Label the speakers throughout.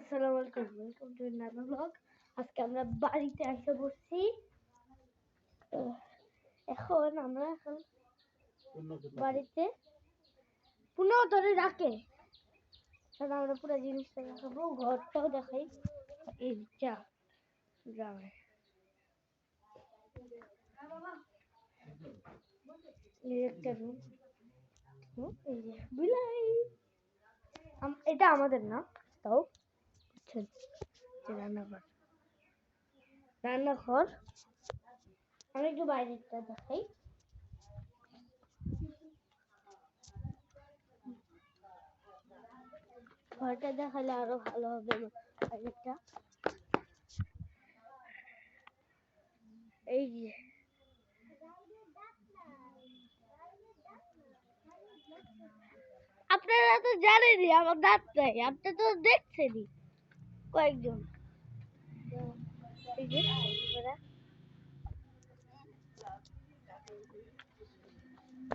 Speaker 1: আসসালামু আলাইকুম, welcome to নানা ব্লগ। আজকে আমরা বাড়িতে এসে বসছি। এখন আমরা বাড়িতে পুনঃ ধরে রাখে আমরা পুরো জিনিসটা দেখাবো, ঘরটাও দেখাই। এই যা গ্রামে একটা রুম, এই যে বিলাই, এটা আমাদের না, তাও বুঝছেন যে রান্নাঘর। আমি একটু বাইরেটা দেখাই। ঘরটা দেখালে আরো ভালো হবে। বাইরেটা এই যে আপনারা তো জানেনই আমার দাঁত নাই, আপনি তো দেখছেনই কয়েকজন। এই যে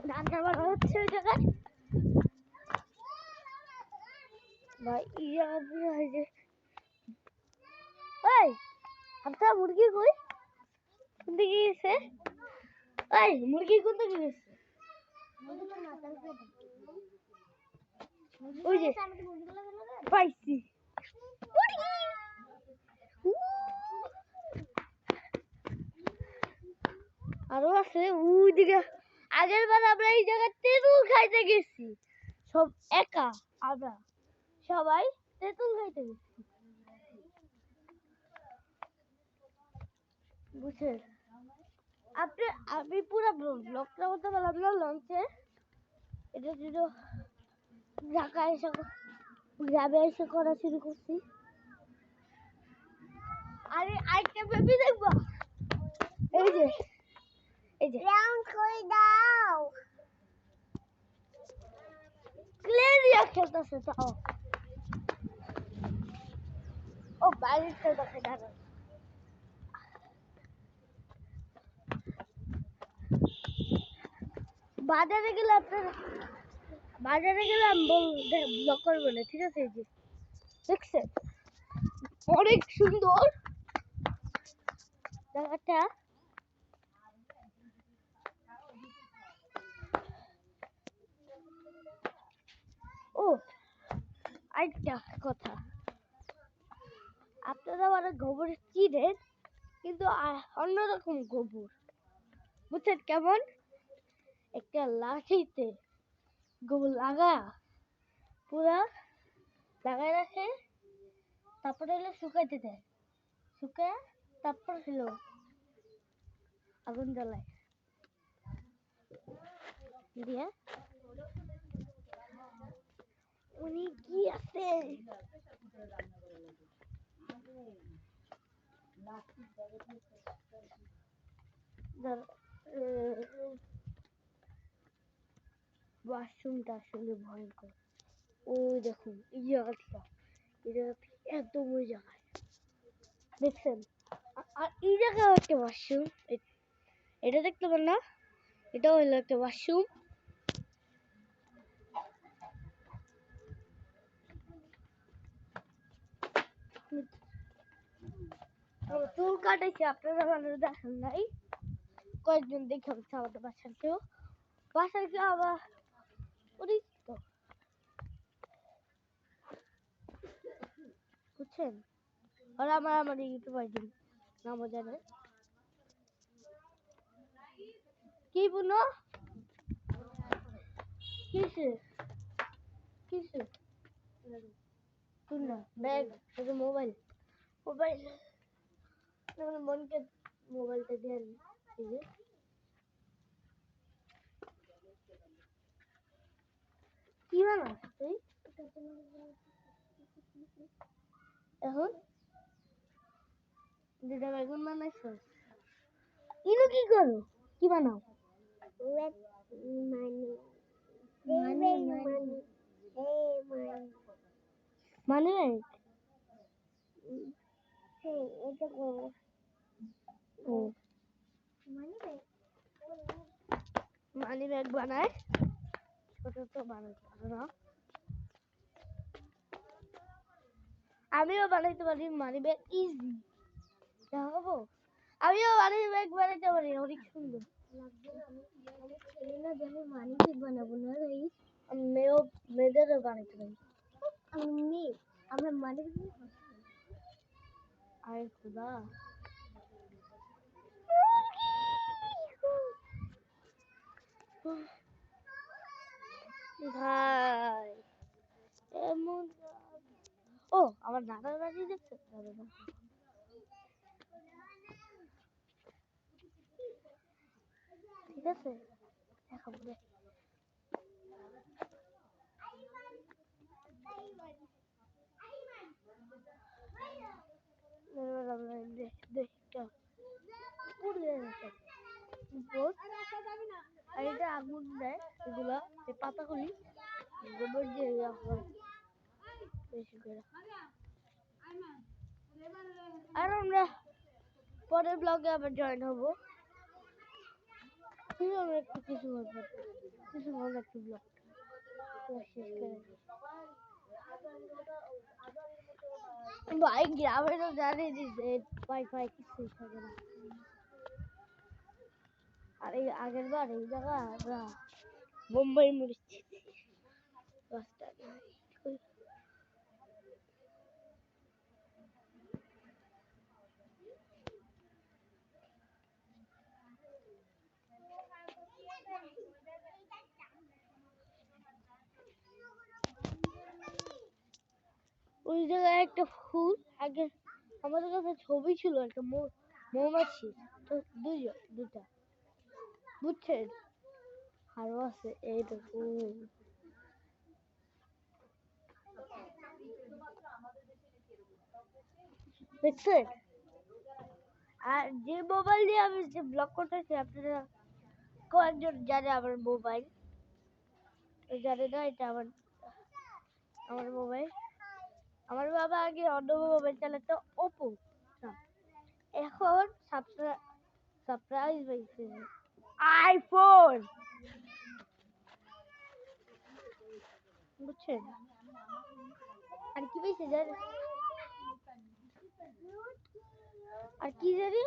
Speaker 1: রান্না বান্না হচ্ছে ওই জায়গায়। ভাই ইয়া এই যে ওই আপনার মুরগি কই, কোন দিকে গেছে? ওই মুরগি কোন দিকে গেছে? ওই যে পাইছি আরো আছে ওই দিকে। আগের বার আমরা এই জায়গায় তেঁতুল খাইতে গেছি, সব একা আমরা সবাই তেঁতুল খাইতে গেছি, বুঝছেন? আমি পুরো ব্লগটা করতে পারলাম না লঞ্চে। এটা ছিল ঢাকায় এসে, গ্রামে এসে করা শুরু করছি। আরে আরেকটা বেবি দেখবো, এই যে এই যে রাউন্ড করে দাও, ক্লেরিয়া খেলতেছে। তাও ও বাইরেটা দেখে দাঁড়ান। বাজারে গেলে আপনার, বাজারে গেলে আমি ব্লগ করবো না, ঠিক আছে? এই যে দেখছেন অনেক সুন্দর জায়গাটা। ও আরেকটা কথা, আপনারা মানে গোবর চিনেন, কিন্তু অন্যরকম গোবর, বুঝছেন কেমন? একটা লাঠিতে গোবর পুরা লাগায় রাখে, তারপরে হলো শুকাইতে দেয়, শুকায় তারপর হলো আগুন জ্বালায় দিয়ে। উনি কি আছে ওয়াশরুমটা আসলে ভয়ঙ্কর। ওই দেখুন এই জায়গাটা, এই জায়গাটা এত বড় জায়গায়, দেখছেন? আর এই জায়গায় একটা ওয়াশরুম, এটা দেখতে পান না? এটা হলো একটা ওয়াশরুম। চুল কাটাইছে, আপনারা ভালো দেখেন নাই, কয়েকজন দেখে আমাদের বাসার কেউ আবার পরিচিত, বুঝছেন? আর আমার ইউটিউব আইডি নামও জানে। কি বুনো কিসে কিসে শুননা ব্যাগ, শুধু মোবাইল মোবাইল মনকে মোবাইলটা দেন। এই যে কি বানাস তুই এখন? যেটা বেগুন বানাইছো, ইনো কি করো, কি বানাও? মানে মানি ব্যাগ বানায়, ছোট ছোট বানায় না। আমিও বানাইতে পারি মানি ব্যাগ ইজি দেখাবো আমিও মানি ব্যাগ বানাইতে পারি অনেক সুন্দর আমি ছেলে না জানি মানি ব্যাগ বানাবো না রে আমি মেয়েদেরও বানাইতে পারি আমি মেয়ে আমার মানি ব্যাগ আরে খুদা ভাই এমন ও আমার দাদার বাড়ি দেখছো ঠিক আছে দেখাবো আর এটা আগুন দেয় এগুলা এই পাতাগুলি গোবর দিয়ে বেশি করে আর আমরা পরের ব্লগে আবার জয়েন হবো একটু কিছু একটু ব্লগ শেষ করে ভাই গ্রামেরও জানি দিছে ওয়াইফাই কিছুই থাকে না আর এই আগের বার এই জায়গা আমরা মুম্বাই মরেছি ওই জায়গায় একটা ফুল আগে আমাদের কাছে ছবি ছিল একটা মৌমাছি তো দুটা বুঝছেন আরো আছে এইটা ফুল দেখছেন আর যে মোবাইল দিয়ে আমি যে ব্লগ করতেছি আপনারা কয়েকজন জানে আমার মোবাইল জানে না এটা আমার মোবাইল আমার বাবা আগে অন্য মোবাইল চালাতো ওপো এখন সারপ্রাইজ পাইছে আইফোন বুঝছেন আর কি পাইছে জানেন আর কি জানি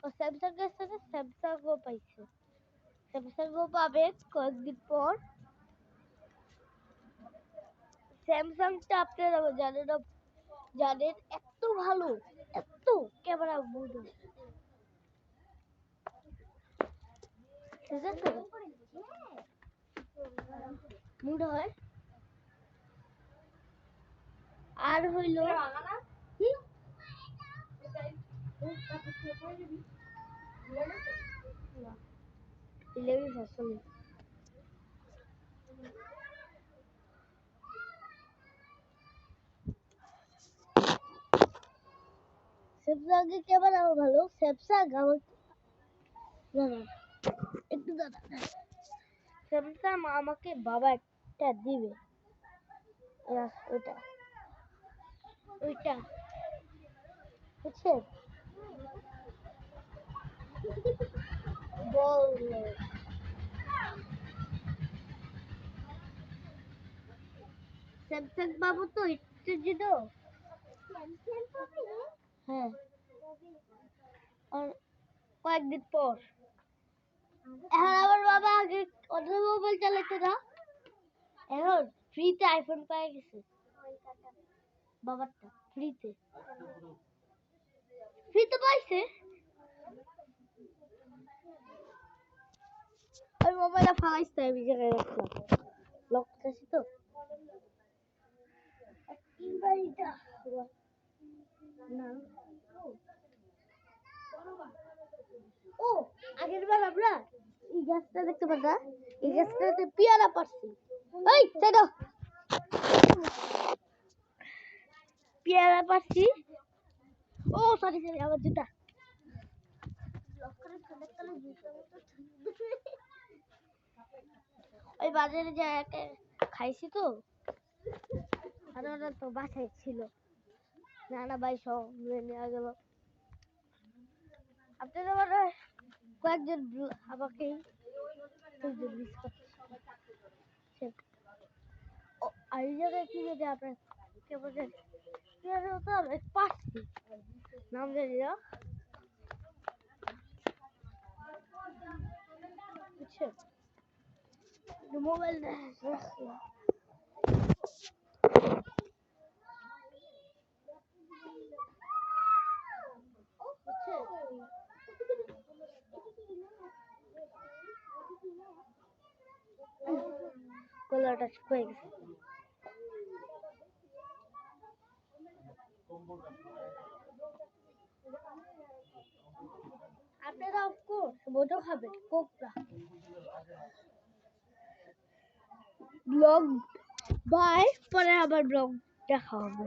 Speaker 1: ও স্যামসাং এর সাথে স্যামসাংও পাইছে স্যামসাংও পাবে কয়েকদিন পর স্যামসাংটা আপনারা জানেন এত ভালো এত ক্যামেরা মুড ঠিক আছে মুড হয় আর হইল স্যামসাং এর ক্যামেরা ভালো স্যামসাং আমার একটু দাদা স্যামসাং আমাকে বাবা একটা দিবে ওইটা ওইটা বুঝছেন বল স্যামসাং বাবু তো একটু জন্য হ্যাঁ আর কয়েকদিন পর এখন আমার বাবা আগে অন্য মোবাইল চালাতো না এখন ফ্রিতে আইফোন পেয়ে গেছে বাবারটা ফ্রিতে পাইছে ওই মোবাইলটা ফালাইছে আমি জায়গায় রাখলাম লক করতেছি তো না ও আগের বার আমরা এই গাছটা দেখতে পাচ্ছ এই গাছটাতে পেয়ারা পারছি এই ছেড়ো পেয়ারা পারছি ও সরি আমার জুতা ওই বাজারে যা খাইছি তো আর ওরা তো বাসায় ছিল নানা ভাই সব নিয়ে গেল আপনারা মনে হয় কয়েকজন আমাকে আর এই জায়গায় কি যদি আপনার কে বলছেন হতে হবে পাচ্ছি নাম জানি না বুঝছেন মোবাইল গলাটা শুকিয়ে গেছে আপনারা অফকোর্স বোঝো খাবেন কোকটা ব্লগ বাই পরে আবার ব্লগ দেখা হবে